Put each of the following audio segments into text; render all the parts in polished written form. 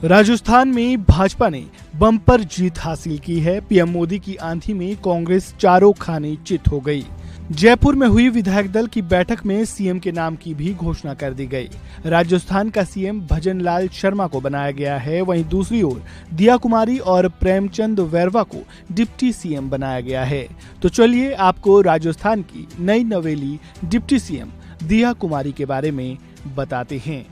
राजस्थान में भाजपा ने बम्पर जीत हासिल की है। पीएम मोदी की आंधी में कांग्रेस चारों खाने चित हो गई। जयपुर में हुई विधायक दल की बैठक में सीएम के नाम की भी घोषणा कर दी गई। राजस्थान का सीएम भजन लाल शर्मा को बनाया गया है। वहीं दूसरी ओर दिया कुमारी और प्रेमचंद वैरवा को डिप्टी सीएम बनाया गया है। तो चलिए आपको राजस्थान की नई नवेली डिप्टी सीएम दिया कुमारी के बारे में बताते हैं।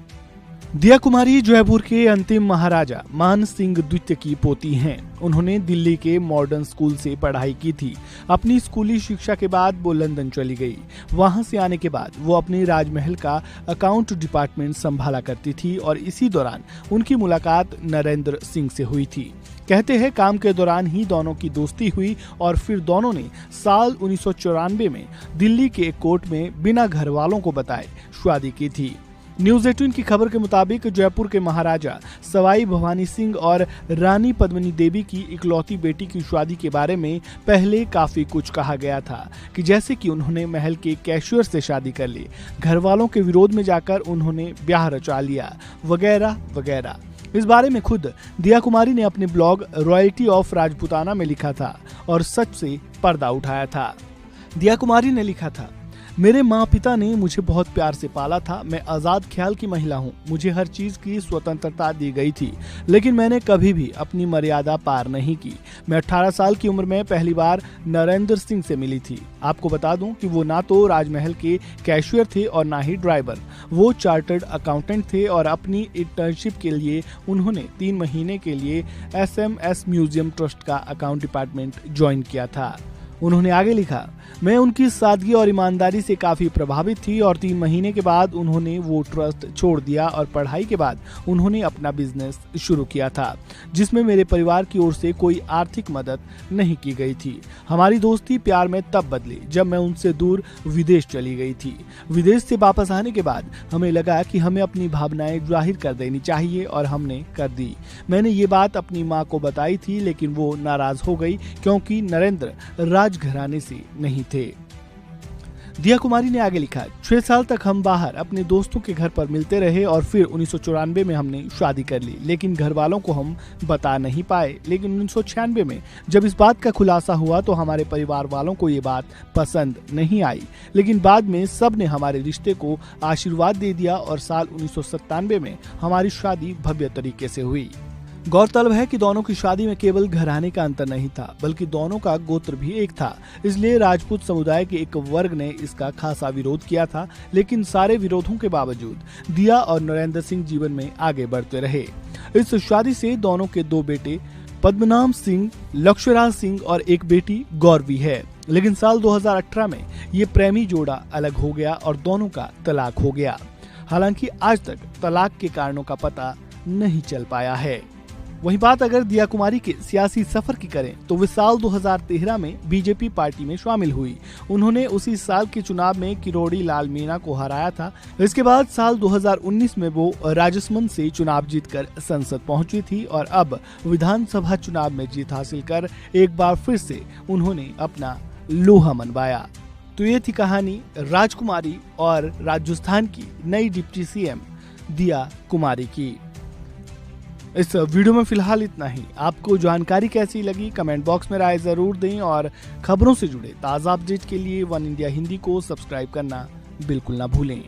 दिया कुमारी जयपुर के अंतिम महाराजा मान सिंह द्वितीय की पोती हैं। उन्होंने दिल्ली के मॉडर्न स्कूल से पढ़ाई की थी। अपनी स्कूली शिक्षा के बाद वो लंदन चली गई। वहां से आने के बाद वो अपने राजमहल का अकाउंट डिपार्टमेंट संभाला करती थी और इसी दौरान उनकी मुलाकात नरेंद्र सिंह से हुई थी। कहते हैं काम के दौरान ही दोनों की दोस्ती हुई और फिर दोनों ने साल 1994 में दिल्ली के एक कोर्ट में बिना घर वालों को बताए शादी की थी। न्यूज 18 की खबर के मुताबिक जयपुर के महाराजा सवाई भवानी सिंह और रानी पद्मिनी देवी की इकलौती बेटी की शादी के बारे में पहले काफी कुछ कहा गया था कि जैसे कि उन्होंने महल के कैशियर से शादी कर ली, घर वालों के विरोध में जाकर उन्होंने ब्याह रचा लिया, वगैरह वगैरह। इस बारे में खुद दिया कुमारी ने अपने ब्लॉग रॉयल्टी ऑफ राजपूताना में लिखा था और सच से पर्दा उठाया था। दिया कुमारी ने लिखा था, मेरे माँ पिता ने मुझे बहुत प्यार से पाला था। मैं आजाद ख्याल की महिला हूँ। मुझे हर चीज की स्वतंत्रता दी गई थी, लेकिन मैंने कभी भी अपनी मर्यादा पार नहीं की। मैं 18 साल की उम्र में पहली बार नरेंद्र सिंह से मिली थी। आपको बता दूं कि वो ना तो राजमहल के कैशियर थे और ना ही ड्राइवर। वो चार्टर्ड अकाउंटेंट थे और अपनी इंटर्नशिप के लिए उन्होंने 3 महीने के लिए SMS म्यूजियम ट्रस्ट का अकाउंट डिपार्टमेंट ज्वाइन किया था। उन्होंने आगे लिखा, मैं उनकी सादगी और ईमानदारी से काफी प्रभावित थी और 3 महीने के बाद उन्होंने वो ट्रस्ट छोड़ दिया और पढ़ाई के बाद उन्होंने अपना बिजनेस शुरू किया था, जिसमें मेरे परिवार की ओर से कोई आर्थिक मदद नहीं की गई थी। हमारी दोस्ती प्यार में तब बदली जब मैं उनसे दूर विदेश चली गई थी। विदेश से वापस आने के बाद हमें लगा कि हमें अपनी भावनाएं जाहिर कर देनी चाहिए और हमने कर दी। मैंने ये बात अपनी माँ को बताई थी, लेकिन वो नाराज हो गई क्योंकि नरेंद्र राजघराने से नहीं थे। दिया कुमारी ने आगे लिखा, 6 साल तक हम बाहर अपने दोस्तों के घर पर मिलते रहे और फिर 1994 में हमने शादी कर ली, लेकिन घर वालों को हम बता नहीं पाए। लेकिन 1996 में जब इस बात का खुलासा हुआ तो हमारे परिवार वालों को ये बात पसंद नहीं आई, लेकिन बाद में सब ने हमारे रिश्ते को आशीर्वाद दे दिया और साल 1997 में हमारी शादी भव्य तरीके से हुई। गौरतलब है कि दोनों की शादी में केवल घराने का अंतर नहीं था, बल्कि दोनों का गोत्र भी एक था। इसलिए राजपूत समुदाय के एक वर्ग ने इसका खासा विरोध किया था, लेकिन सारे विरोधों के बावजूद दिया और नरेंद्र सिंह जीवन में आगे बढ़ते रहे। इस शादी से दोनों के 2 बेटे पद्मनाम सिंह, लक्ष्यराज सिंह और एक बेटी गौरवी है। लेकिन साल 2018 में ये प्रेमी जोड़ा अलग हो गया और दोनों का तलाक हो गया। हालांकि आज तक तलाक के कारणों का पता नहीं चल पाया है। वहीं बात अगर दिया कुमारी के सियासी सफर की करें तो वे साल 2013 में बीजेपी पार्टी में शामिल हुई। उन्होंने उसी साल के चुनाव में किरोड़ी लाल मीणा को हराया था। इसके बाद साल 2019 में वो राजसमंद से चुनाव जीतकर संसद पहुंची थी और अब विधानसभा चुनाव में जीत हासिल कर एक बार फिर से उन्होंने अपना लोहा मनवाया। तो ये थी कहानी राजकुमारी और राजस्थान की नई डिप्टी सीएम दिया कुमारी की। इस वीडियो में फिलहाल इतना ही। आपको जानकारी कैसी लगी कमेंट बॉक्स में राय जरूर दें और खबरों से जुड़े ताज़ा अपडेट के लिए वन इंडिया हिंदी को सब्सक्राइब करना बिल्कुल ना भूलें।